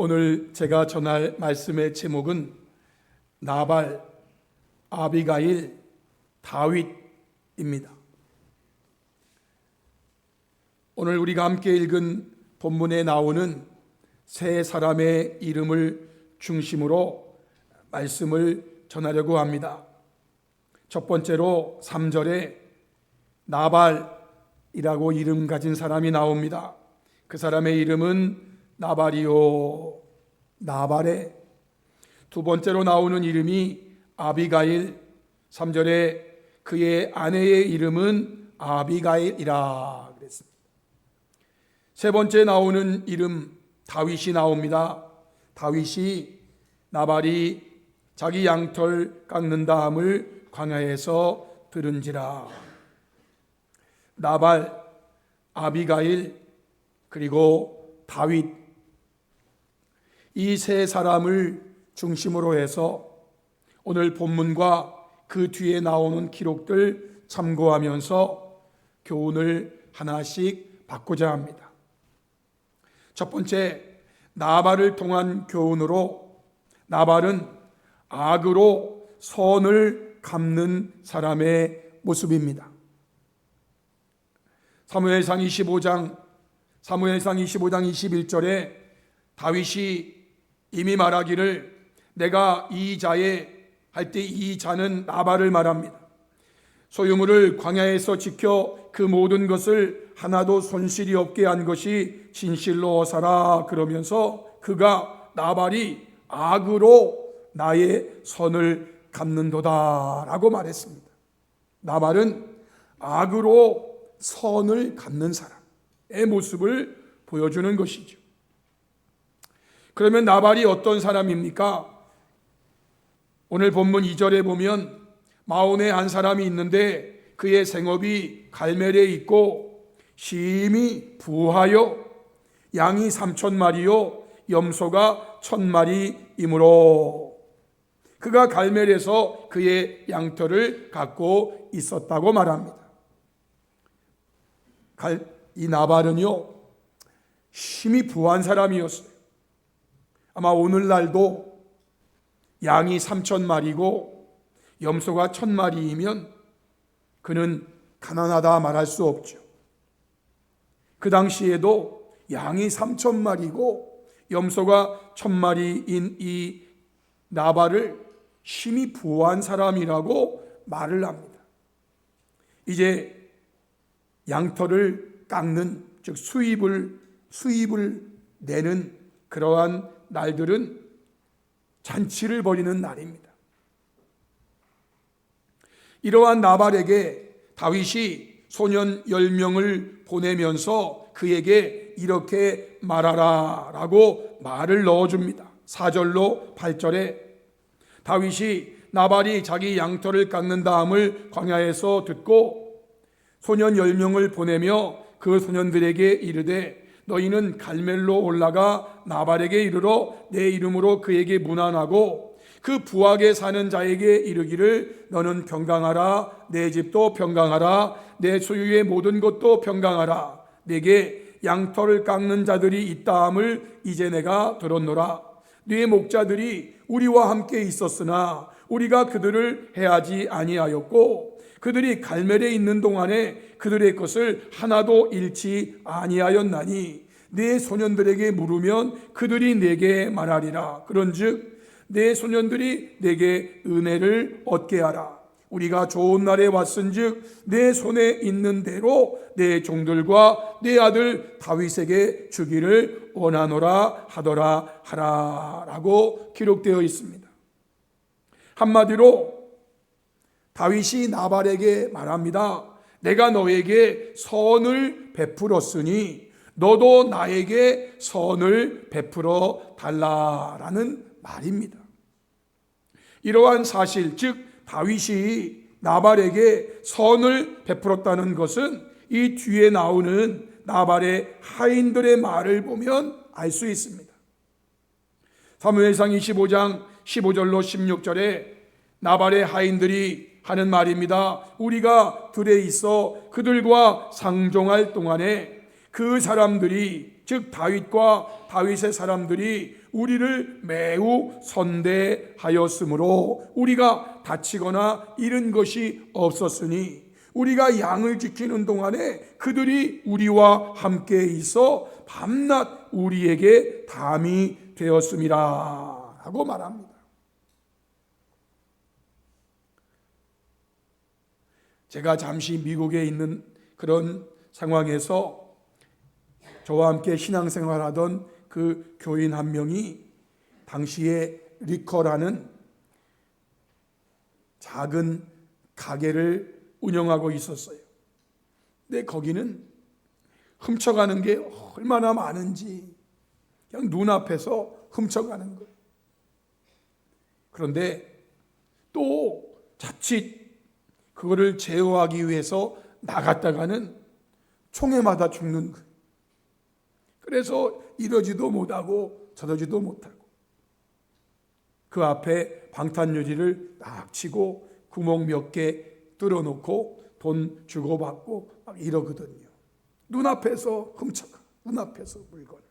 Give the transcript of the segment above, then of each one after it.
오늘 제가 전할 말씀의 제목은 나발, 아비가일, 다윗입니다. 오늘 우리가 함께 읽은 본문에 나오는 세 사람의 이름을 중심으로 말씀을 전하려고 합니다. 첫 번째로 3절에 나발이라고 이름 가진 사람이 나옵니다. 그 사람의 이름은 나발이요 나발에. 두 번째로 나오는 이름이 아비가일, 3절에 그의 아내의 이름은 아비가일이라 그랬습니다. 세 번째 나오는 이름 다윗이 나옵니다. 다윗이 나발이 자기 양털 깎는 다음을 광야에서 들은지라. 나발, 아비가일, 그리고 다윗, 이 세 사람을 중심으로 해서 오늘 본문과 그 뒤에 나오는 기록들 참고하면서 교훈을 하나씩 받고자 합니다. 첫 번째, 나발을 통한 교훈으로, 나발은 악으로 선을 갚는 사람의 모습입니다. 사무엘상 25장 21절에 다윗이 이미 말하기를 내가 이 자에 할 때 이 자는 나발을 말합니다. 소유물을 광야에서 지켜 그 모든 것을 하나도 손실이 없게 한 것이 진실로 사라 그러면서 그가 나발이 악으로 나의 선을 갚는도다 라고 말했습니다. 나발은 악으로 선을 갚는 사람의 모습을 보여주는 것이죠. 그러면 나발이 어떤 사람입니까? 오늘 본문 2절에 보면 마온에 한 사람이 있는데 그의 생업이 갈멜에 있고 심히 부하여 양이 3,000마리요 염소가 1,000마리이므로 그가 갈멜에서 그의 양털을 갖고 있었다고 말합니다. 이 나발은요 심히 부한 사람이었어요. 아마 오늘날도 양이 3,000마리고 염소가 1,000마리이면 그는 가난하다 말할 수 없죠. 그 당시에도 양이 3,000마리고 염소가 1,000마리인 이 나발을 심히 부한 사람이라고 말을 합니다. 이제 양털을 깎는, 즉 수입을 내는 그러한 날들은 잔치를 벌이는 날입니다. 이러한 나발에게 다윗이 소년 10명을 보내면서 그에게 이렇게 말하라 라고 말을 넣어줍니다. 4절로 8절에 다윗이 나발이 자기 양털을 깎는 다음을 광야에서 듣고 소년 10명을 보내며 그 소년들에게 이르되 너희는 갈멜로 올라가 나발에게 이르러 내 이름으로 그에게 문안하고 그 부하게 사는 자에게 이르기를 너는 평강하라, 내 집도 평강하라, 내 소유의 모든 것도 평강하라. 내게 양털을 깎는 자들이 있다함을 이제 내가 들었노라. 네 목자들이 우리와 함께 있었으나 우리가 그들을 해하지 아니하였고 그들이 갈멜에 있는 동안에 그들의 것을 하나도 잃지 아니하였나니 네 소년들에게 물으면 그들이 내게 말하리라. 그런즉 내 소년들이 내게 은혜를 얻게 하라. 우리가 좋은 날에 왔은즉 내 손에 있는 대로 내 종들과 내 아들 다윗에게 주기를 원하노라 하더라 하라라고 기록되어 있습니다. 한마디로 다윗이 나발에게 말합니다. 내가 너에게 선을 베풀었으니 너도 나에게 선을 베풀어 달라라는 말입니다. 이러한 사실, 즉 다윗이 나발에게 선을 베풀었다는 것은 이 뒤에 나오는 나발의 하인들의 말을 보면 알 수 있습니다. 사무엘상 25장 15절로 16절에 나발의 하인들이 하는 말입니다. 우리가 들에 있어 그들과 상종할 동안에 그 사람들이, 즉 다윗과 다윗의 사람들이 우리를 매우 선대하였으므로 우리가 다치거나 잃은 것이 없었으니 우리가 양을 지키는 동안에 그들이 우리와 함께 있어 밤낮 우리에게 담이 되었음이라 하고 말합니다. 제가 잠시 미국에 있는 그런 상황에서 저와 함께 신앙생활하던 그 교인 한 명이 당시에 리커라는 작은 가게를 운영하고 있었어요. 근데 거기는 훔쳐가는 게 얼마나 많은지 그냥 눈앞에서 훔쳐가는 거예요. 그런데 또 자칫 그거를 제어하기 위해서 나갔다가는 총에 맞아 죽는 거예요. 그래서 이러지도 못하고 저러지도 못하고 그 앞에 방탄유리를 딱 치고 구멍 몇 개 뚫어놓고 돈 주고받고 막 이러거든요. 눈앞에서 훔쳐가, 눈앞에서 물건을.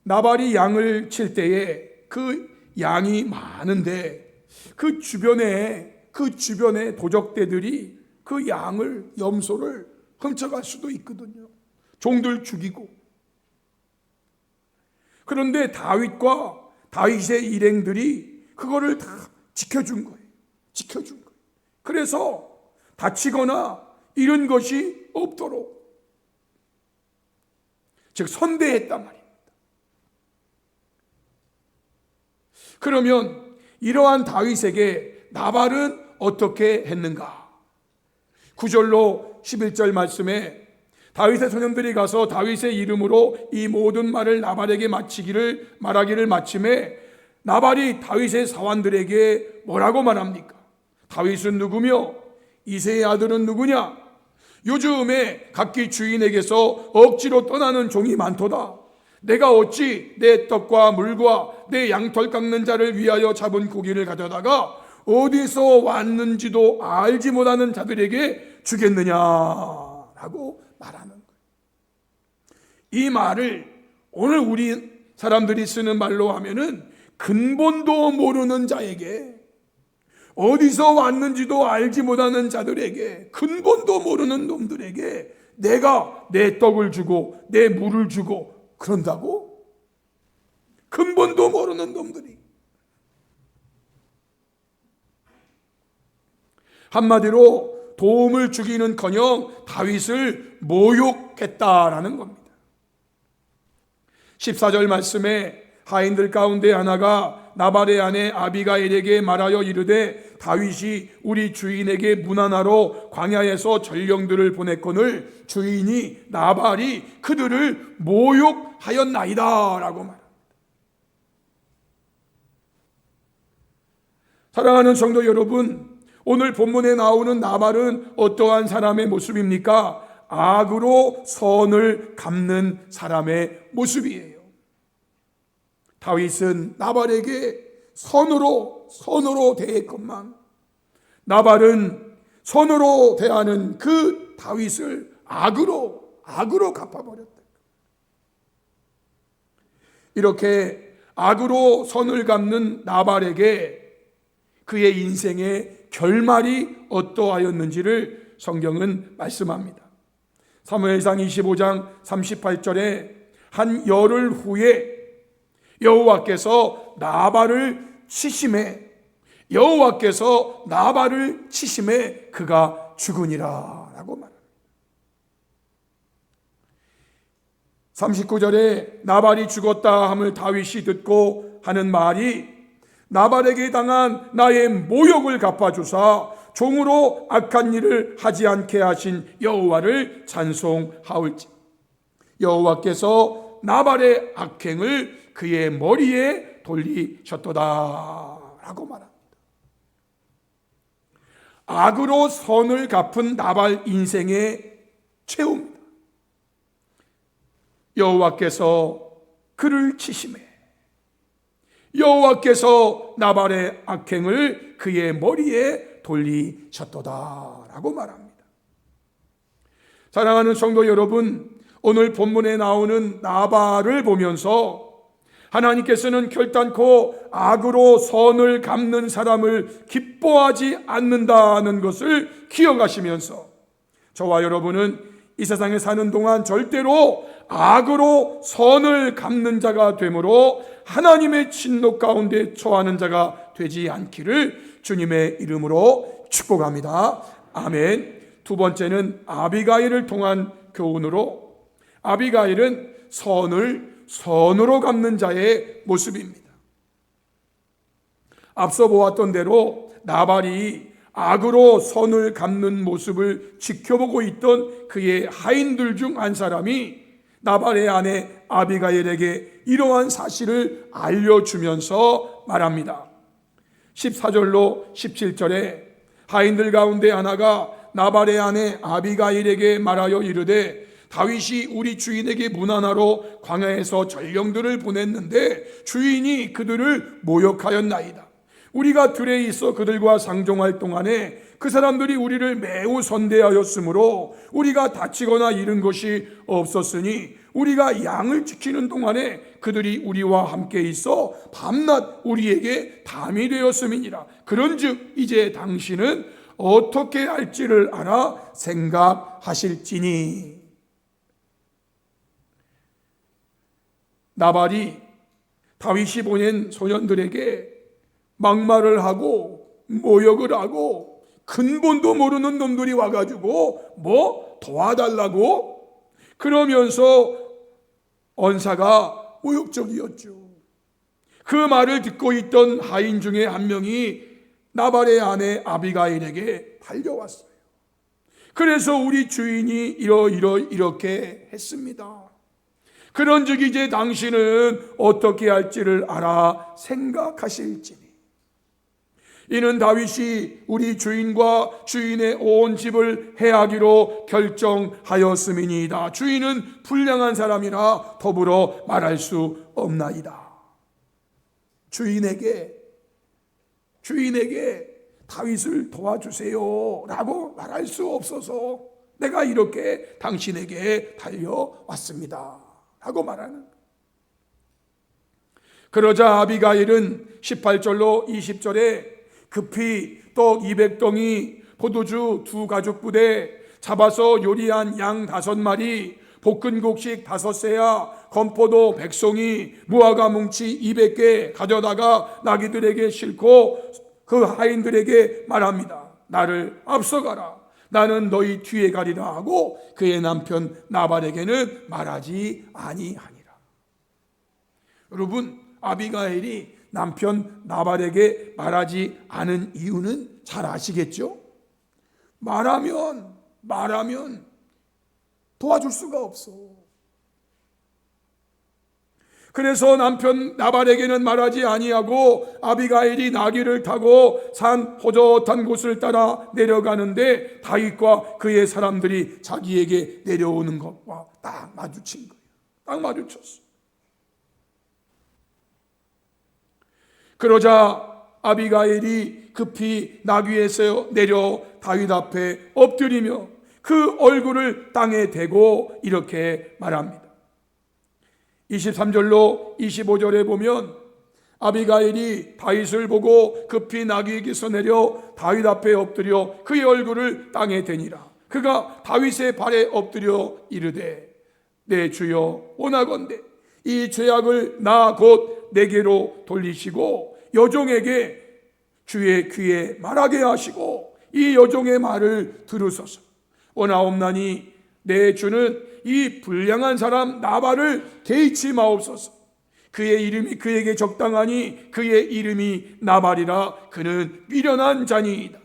나발이 양을 칠 때에 그 양이 많은데 그 주변에 도적대들이 그 양을, 염소를 훔쳐갈 수도 있거든요. 종들 죽이고. 그런데 다윗과 다윗의 일행들이 그거를 다 지켜준 거예요. 지켜준 거예요. 그래서 다치거나 잃은 것이 없도록, 즉 선대했단 말입니다. 그러면 이러한 다윗에게 나발은 어떻게 했는가? 9절로 11절 말씀에 다윗의 소년들이 가서 다윗의 이름으로 이 모든 말을 나발에게 말하기를 마침에 나발이 다윗의 사환들에게 뭐라고 말합니까? 다윗은 누구며 이새의 아들은 누구냐? 요즘에 각기 주인에게서 억지로 떠나는 종이 많도다. 내가 어찌 내 떡과 물과 내 양털 깎는 자를 위하여 잡은 고기를 가져다가 어디서 왔는지도 알지 못하는 자들에게 주겠느냐라고 말하는 거예요. 이 말을 오늘 우리 사람들이 쓰는 말로 하면은 근본도 모르는 자에게, 어디서 왔는지도 알지 못하는 자들에게, 근본도 모르는 놈들에게 내가 내 떡을 주고 내 물을 주고 그런다고? 근본도 모르는 놈들이. 한마디로 도움을 주기는커녕 다윗을 모욕했다라는 겁니다. 14절 말씀에 하인들 가운데 하나가 나발의 아내 아비가일에게 말하여 이르되 다윗이 우리 주인에게 문안하러 광야에서 전령들을 보냈거늘 주인이 나발이 그들을 모욕하였나이다 라고 말합니다. 사랑하는 성도 여러분, 오늘 본문에 나오는 나발은 어떠한 사람의 모습입니까? 악으로 선을 갚는 사람의 모습이에요. 다윗은 나발에게 선으로 대했건만 나발은 선으로 대하는 그 다윗을 악으로 갚아버렸다. 이렇게 악으로 선을 갚는 나발에게 그의 인생의 결말이 어떠하였는지를 성경은 말씀합니다. 사무엘상 25장 38절에 한 열흘 후에 여호와께서 나발을 치심해 그가 죽으니라 라고 말합니다. 39절에 나발이 죽었다 함을 다윗이 듣고 하는 말이 나발에게 당한 나의 모욕을 갚아주사 종으로 악한 일을 하지 않게 하신 여호와를 찬송하올지. 여호와께서 나발의 악행을 그의 머리에 돌리셨도다 라고 말합니다. 악으로 선을 갚은 나발 인생의 최후입니다. 여호와께서 그를 치심해 여호와께서 나발의 악행을 그의 머리에 돌리셨도다라고 말합니다. 사랑하는 성도 여러분, 오늘 본문에 나오는 나발을 보면서 하나님께서는 결단코 악으로 선을 갚는 사람을 기뻐하지 않는다는 것을 기억하시면서 저와 여러분은 이 세상에 사는 동안 절대로 악으로 선을 갚는 자가 되므로 하나님의 진노 가운데 처하는 자가 되지 않기를 주님의 이름으로 축복합니다. 아멘. 두 번째는 아비가일을 통한 교훈으로, 아비가일은 선을 선으로 갚는 자의 모습입니다. 앞서 보았던 대로 나발이 악으로 선을 갚는 모습을 지켜보고 있던 그의 하인들 중 한 사람이 나발의 아내 아비가일에게 이러한 사실을 알려주면서 말합니다. 14절로 17절에 하인들 가운데 하나가 나발의 아내 아비가일에게 말하여 이르되 다윗이 우리 주인에게 문안하러 광야에서 전령들을 보냈는데 주인이 그들을 모욕하였나이다. 우리가 들에 있어 그들과 상종할 동안에 그 사람들이 우리를 매우 선대하였으므로 우리가 다치거나 잃은 것이 없었으니 우리가 양을 지키는 동안에 그들이 우리와 함께 있어 밤낮 우리에게 담이 되었음이니라. 그런즉 이제 당신은 어떻게 할지를 알아 생각하실지니. 나발이 다윗이 보낸 소년들에게 막말을 하고 모욕을 하고 근본도 모르는 놈들이 와가지고 뭐 도와달라고 그러면서 언사가 모욕적이었죠. 그 말을 듣고 있던 하인 중에 한 명이 나발의 아내 아비가일에게 달려왔어요. 그래서 우리 주인이 이렇게 했습니다. 그런즉 이제 당신은 어떻게 할지를 알아 생각하실지니. 이는 다윗이 우리 주인과 주인의 온 집을 해하기로 결정하였음이니이다. 주인은 불량한 사람이라 더불어 말할 수 없나이다. 주인에게 다윗을 도와주세요 라고 말할 수 없어서 내가 이렇게 당신에게 달려왔습니다 하고 말하는. 그러자 아비가일은 18절로 20절에 급히 떡 200덩이, 포도주 2가죽 잡아서 요리한 양 5마리, 볶은 곡식 5세야, 건포도 100송이, 무화과 뭉치 200개 가져다가 나귀들에게 싣고 그 하인들에게 말합니다. 나를 앞서가라. 나는 너희 뒤에 가리라 하고 그의 남편 나발에게는 말하지 아니하니라. 여러분, 아비가일이 남편 나발에게 말하지 않은 이유는 잘 아시겠죠? 말하면 도와줄 수가 없어. 그래서 남편 나발에게는 말하지 아니하고 아비가일이 나귀를 타고 산 호젓한 곳을 따라 내려가는데 다윗과 그의 사람들이 자기에게 내려오는 것과 딱 마주친 거예요. 딱 마주쳤어. 그러자 아비가일이 급히 나귀에서 내려 다윗 앞에 엎드리며 그 얼굴을 땅에 대고 이렇게 말합니다. 23절로 25절에 보면 아비가일이 다윗을 보고 급히 나귀에게서 내려 다윗 앞에 엎드려 그의 얼굴을 땅에 대니라. 그가 다윗의 발에 엎드려 이르되 내 주여 원하건대 이 죄악을 나 곧 내게로 돌리시고 여종에게 주의 귀에 말하게 하시고 이 여종의 말을 들으소서. 원하옵나니 내 주는 이 불량한 사람 나발을 개의치 마옵소서. 그의 이름이 그에게 적당하니 그의 이름이 나발이라. 그는 미련한 자니이다.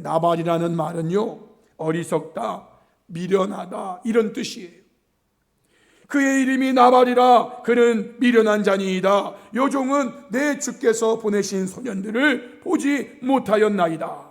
나발이라는 말은요, 어리석다, 미련하다 이런 뜻이에요. 그의 이름이 나발이라. 그는 미련한 자니이다. 여종은 내 주께서 보내신 소년들을 보지 못하였나이다.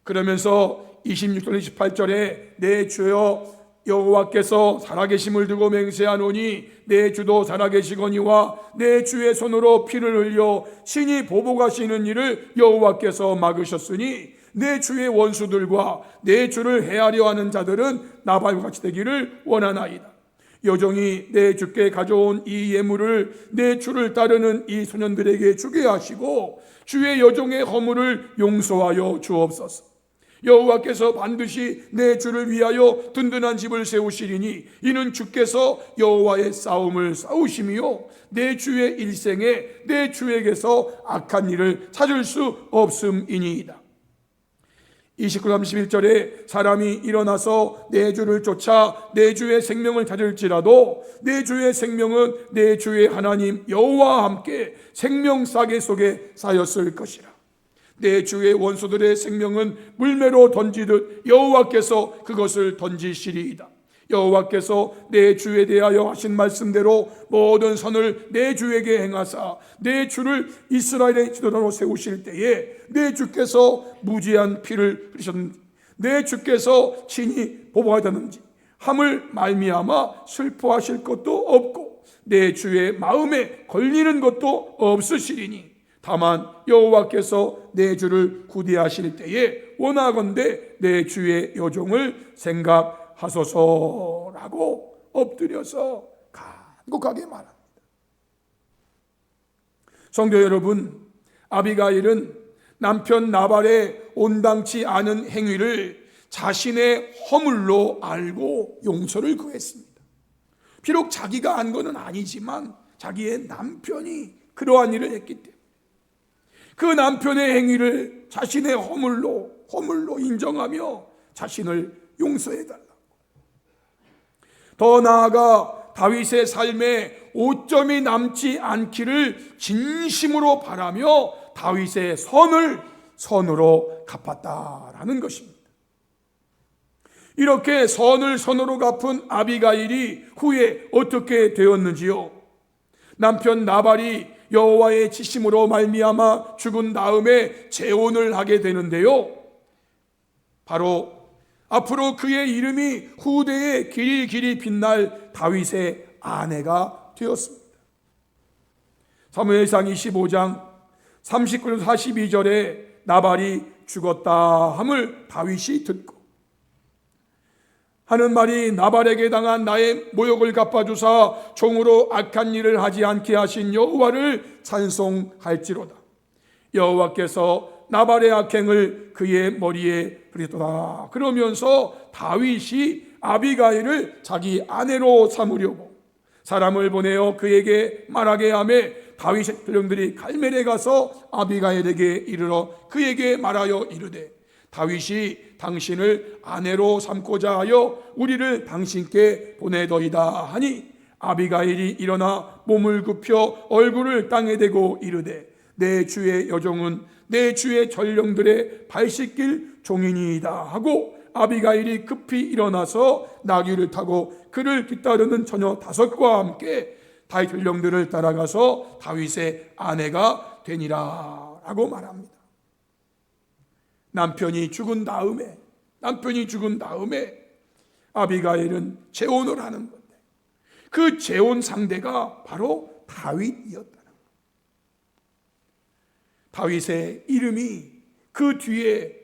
그러면서 26절 28절에 내 주여 여호와께서 살아계심을 두고 맹세하노니 내 주도 살아계시거니와 내 주의 손으로 피를 흘려 신이 보복하시는 일을 여호와께서 막으셨으니 내 주의 원수들과 내 주를 해하려 하는 자들은 나발과 같이 되기를 원하나이다. 여종이 내 주께 가져온 이 예물을 내 주를 따르는 이 소년들에게 주게 하시고 주의 여종의 허물을 용서하여 주옵소서. 여호와께서 반드시 내 주를 위하여 든든한 집을 세우시리니 이는 주께서 여호와의 싸움을 싸우시며 내 주의 일생에 내 주에게서 악한 일을 찾을 수 없음이니이다. 29, 31절에 사람이 일어나서 내 주를 쫓아 내 주의 생명을 찾을지라도 내 주의 생명은 내 주의 하나님 여호와와 함께 생명 싸개 속에 쌓였을 것이라. 내 주의 원수들의 생명은 물매로 던지듯 여호와께서 그것을 던지시리이다. 여호와께서 내 주에 대하여 하신 말씀대로 모든 선을 내 주에게 행하사 내 주를 이스라엘의 지도자로 세우실 때에 내 주께서 무지한 피를 흘리셨는지 내 주께서 친히 보복하셨는지 함을 말미암아 슬퍼하실 것도 없고 내 주의 마음에 걸리는 것도 없으시리니 다만 여호와께서 내 주를 구대하실 때에 원하건대 내 주의 여종을 생각하소서라고 엎드려서 간곡하게 말합니다. 성도 여러분, 아비가일은 남편 나발의 온당치 않은 행위를 자신의 허물로 알고 용서를 구했습니다. 비록 자기가 한 것은 아니지만 자기의 남편이 그러한 일을 했기 때문에 그 남편의 행위를 자신의 허물로 인정하며 자신을 용서해달라고. 더 나아가 다윗의 삶에 오점이 남지 않기를 진심으로 바라며 다윗의 선을 선으로 갚았다라는 것입니다. 이렇게 선을 선으로 갚은 아비가일이 후에 어떻게 되었는지요? 남편 나발이 여호와의 지심으로 말미암아 죽은 다음에 재혼을 하게 되는데요, 바로 앞으로 그의 이름이 후대에 길이 빛날 다윗의 아내가 되었습니다. 사무엘상 25장 39절 42절에 나발이 죽었다 함을 다윗이 듣고 하는 말이 나발에게 당한 나의 모욕을 갚아주사 종으로 악한 일을 하지 않게 하신 여호와를 찬송할지로다. 여호와께서 나발의 악행을 그의 머리에 부리도다. 그러면서 다윗이 아비가일을 자기 아내로 삼으려고 사람을 보내어 그에게 말하게 하매 다윗의 병들이 갈멜에 가서 아비가일에게 이르러 그에게 말하여 이르되 다윗이 당신을 아내로 삼고자 하여 우리를 당신께 보내더이다 하니 아비가일이 일어나 몸을 굽혀 얼굴을 땅에 대고 이르되 내 주의 여종은 내 주의 전령들의 발 씻길 종이니이다 하고 아비가일이 급히 일어나서 나귀를 타고 그를 뒤따르는 처녀 5과 함께 다윗 전령들을 따라가서 다윗의 아내가 되니라 라고 말합니다. 남편이 죽은 다음에 아비가일은 재혼을 하는 건데 그 재혼 상대가 바로 다윗이었다는 거예요. 다윗의 이름이 그 뒤에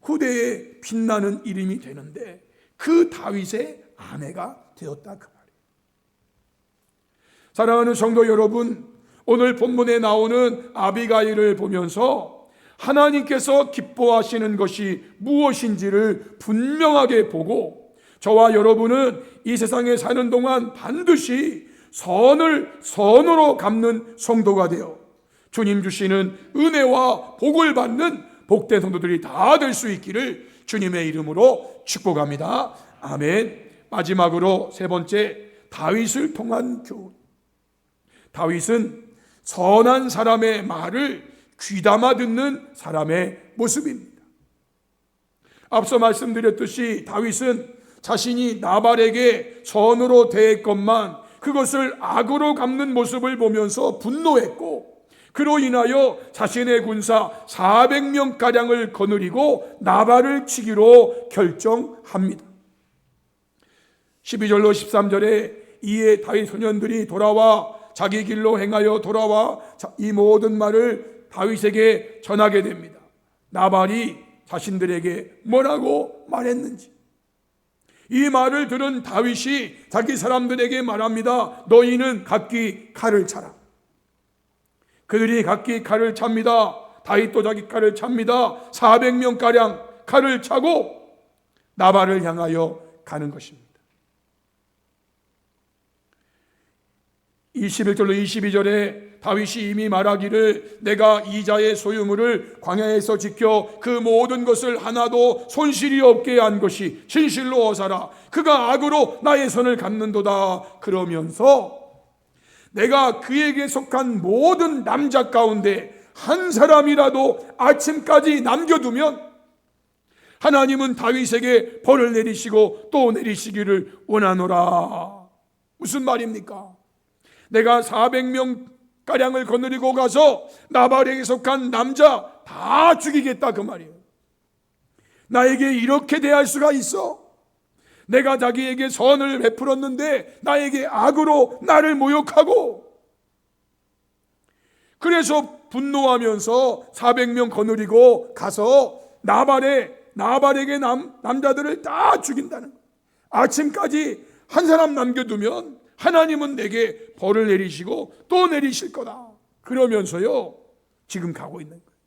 후대에 빛나는 이름이 되는데 그 다윗의 아내가 되었다 그 말이에요. 사랑하는 성도 여러분, 오늘 본문에 나오는 아비가일을 보면서 하나님께서 기뻐하시는 것이 무엇인지를 분명하게 보고 저와 여러분은 이 세상에 사는 동안 반드시 선을 선으로 갚는 성도가 되어 주님 주시는 은혜와 복을 받는 복된 성도들이 다 될 수 있기를 주님의 이름으로 축복합니다. 아멘. 마지막으로 세 번째, 다윗을 통한 교훈. 다윗은 선한 사람의 말을 귀담아 듣는 사람의 모습입니다. 앞서 말씀드렸듯이 다윗은 자신이 나발에게 선으로 대했건만 그것을 악으로 갚는 모습을 보면서 분노했고 그로 인하여 자신의 군사 400명가량을 거느리고 나발을 치기로 결정합니다. 12절로 13절에 이에 다윗 소년들이 돌아와 자기 길로 행하여 돌아와 이 모든 말을 다윗에게 전하게 됩니다. 나발이 자신들에게 뭐라고 말했는지. 이 말을 들은 다윗이 자기 사람들에게 말합니다. 너희는 각기 칼을 차라. 그들이 각기 칼을 찹니다. 다윗도 자기 칼을 찹니다. 400명가량 칼을 차고 나발을 향하여 가는 것입니다. 21절로 22절에 다윗이 이미 말하기를 내가 이자의 소유물을 광야에서 지켜 그 모든 것을 하나도 손실이 없게 한 것이 진실로 어사라. 그가 악으로 나의 선을 갚는도다. 그러면서 내가 그에게 속한 모든 남자 가운데 한 사람이라도 아침까지 남겨두면 하나님은 다윗에게 벌을 내리시고 또 내리시기를 원하노라. 무슨 말입니까? 내가 400명가량을 거느리고 가서 나발에게 속한 남자 다 죽이겠다 그 말이에요. 나에게 이렇게 대할 수가 있어? 내가 자기에게 선을 베풀었는데 나에게 악으로 나를 모욕하고, 그래서 분노하면서 400명 거느리고 가서 나발에게 남자들을 다 죽인다는 거예요. 아침까지 한 사람 남겨두면 하나님은 내게 벌을 내리시고 또 내리실 거다. 그러면서요 지금 가고 있는 거예요.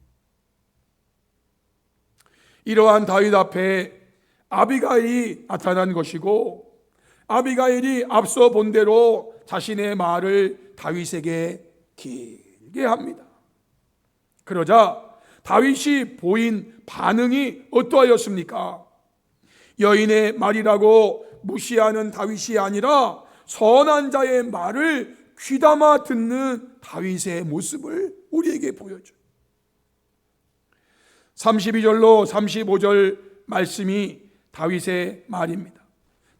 이러한 다윗 앞에 아비가일이 나타난 것이고, 아비가일이 앞서 본 대로 자신의 말을 다윗에게 길게 합니다. 그러자 다윗이 보인 반응이 어떠하였습니까? 여인의 말이라고 무시하는 다윗이 아니라 선한 자의 말을 귀담아 듣는 다윗의 모습을 우리에게 보여줘요. 32절로 35절 말씀이 다윗의 말입니다.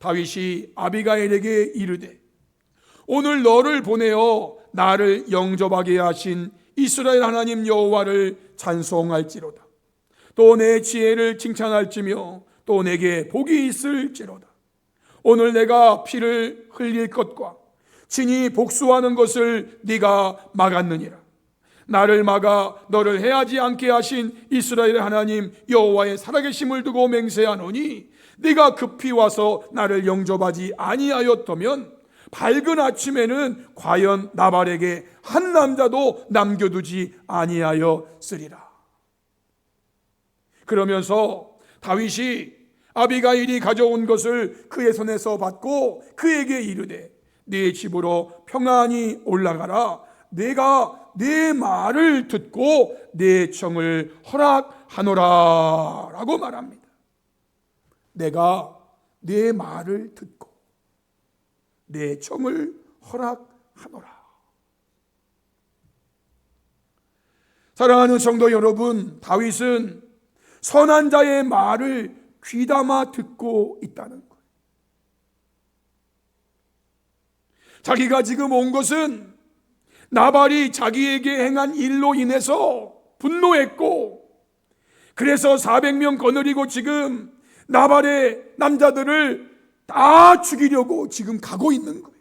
다윗이 아비가일에게 이르되 오늘 너를 보내어 나를 영접하게 하신 이스라엘 하나님 여호와를 찬송할지로다. 또 내 지혜를 칭찬할지며 또 내게 복이 있을지로다. 오늘 내가 피를 흘릴 것과 친히 복수하는 것을 네가 막았느니라. 나를 막아 너를 해하지 않게 하신 이스라엘 하나님 여호와의 살아계심을 두고 맹세하노니 네가 급히 와서 나를 영접하지 아니하였다면 밝은 아침에는 과연 나발에게 한 남자도 남겨두지 아니하였으리라. 그러면서 다윗이 아비가일이 가져온 것을 그의 손에서 받고 그에게 이르되 네 집으로 평안히 올라가라. 내가 네 말을 듣고 네 청을 허락하노라 라고 말합니다. 내가 네 말을 듣고 내 청을 허락하노라. 사랑하는 성도 여러분, 다윗은 선한 자의 말을 귀담아 듣고 있다는 거예요. 자기가 지금 온 것은 나발이 자기에게 행한 일로 인해서 분노했고, 그래서 400명 거느리고 지금 나발의 남자들을 다 죽이려고 지금 가고 있는 거예요.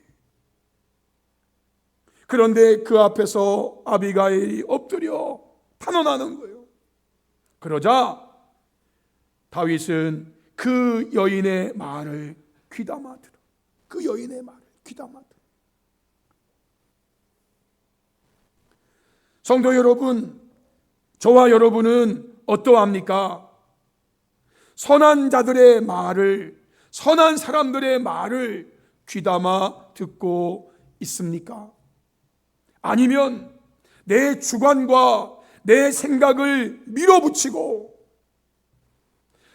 그런데 그 앞에서 아비가일이 엎드려 탄원하는 거예요. 그러자 다윗은 그 여인의 말을 귀담아 들어. 그 여인의 말을 귀담아 들어. 성도 여러분, 저와 여러분은 어떠합니까? 선한 자들의 말을, 선한 사람들의 말을 귀담아 듣고 있습니까? 아니면 내 주관과 내 생각을 밀어붙이고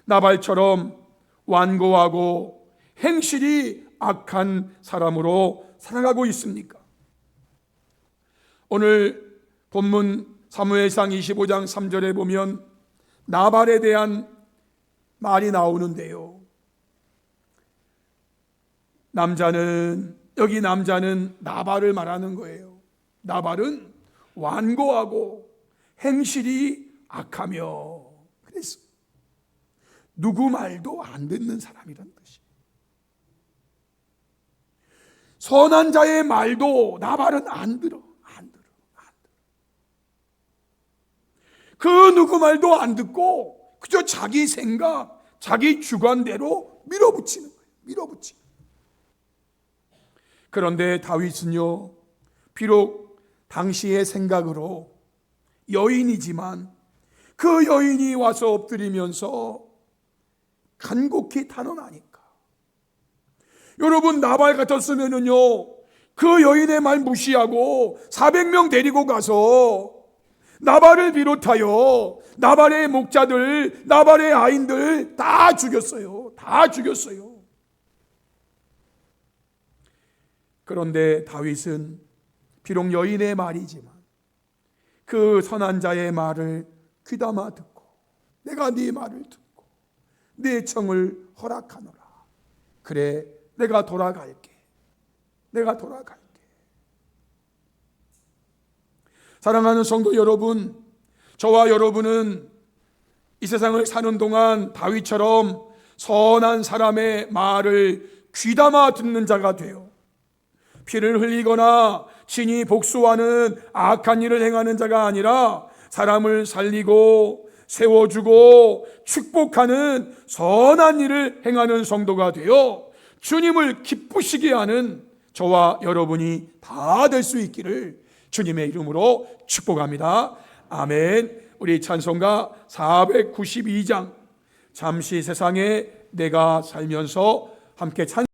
나발처럼 완고하고 행실이 악한 사람으로 살아가고 있습니까? 오늘 본문 사무엘상 25장 3절에 보면 나발에 대한 말이 나오는데요. 여기 남자는 나발을 말하는 거예요. 나발은 완고하고 행실이 악하며, 그랬어요. 누구 말도 안 듣는 사람이란 뜻이에요. 선한 자의 말도 나발은 안 들어. 그 누구 말도 안 듣고 그저 자기 생각, 자기 주관대로 밀어붙이는 거예요. 밀어붙이는. 그런데 다윗은요, 비록 당시의 생각으로 여인이지만 그 여인이 와서 엎드리면서 간곡히 탄원하니까, 여러분 나발 같았으면은요 그 여인의 말 무시하고 400명 데리고 가서 나발을 비롯하여 나발의 목자들, 나발의 아인들 다 죽였어요. 다 죽였어요. 그런데 다윗은 비록 여인의 말이지만 그 선한 자의 말을 귀담아 듣고, 내가 네 말을 듣고 네 청을 허락하노라. 그래, 내가 돌아갈게. 내가 돌아갈게. 사랑하는 성도 여러분, 저와 여러분은 이 세상을 사는 동안 다윗처럼 선한 사람의 말을 귀담아 듣는 자가 되어 피를 흘리거나 친히 복수하는 악한 일을 행하는 자가 아니라 사람을 살리고 세워주고 축복하는 선한 일을 행하는 성도가 되어 주님을 기쁘시게 하는 저와 여러분이 다 될 수 있기를 주님의 이름으로 축복합니다. 아멘. 우리 찬송가 492장 잠시 세상에 내가 살면서 함께 찬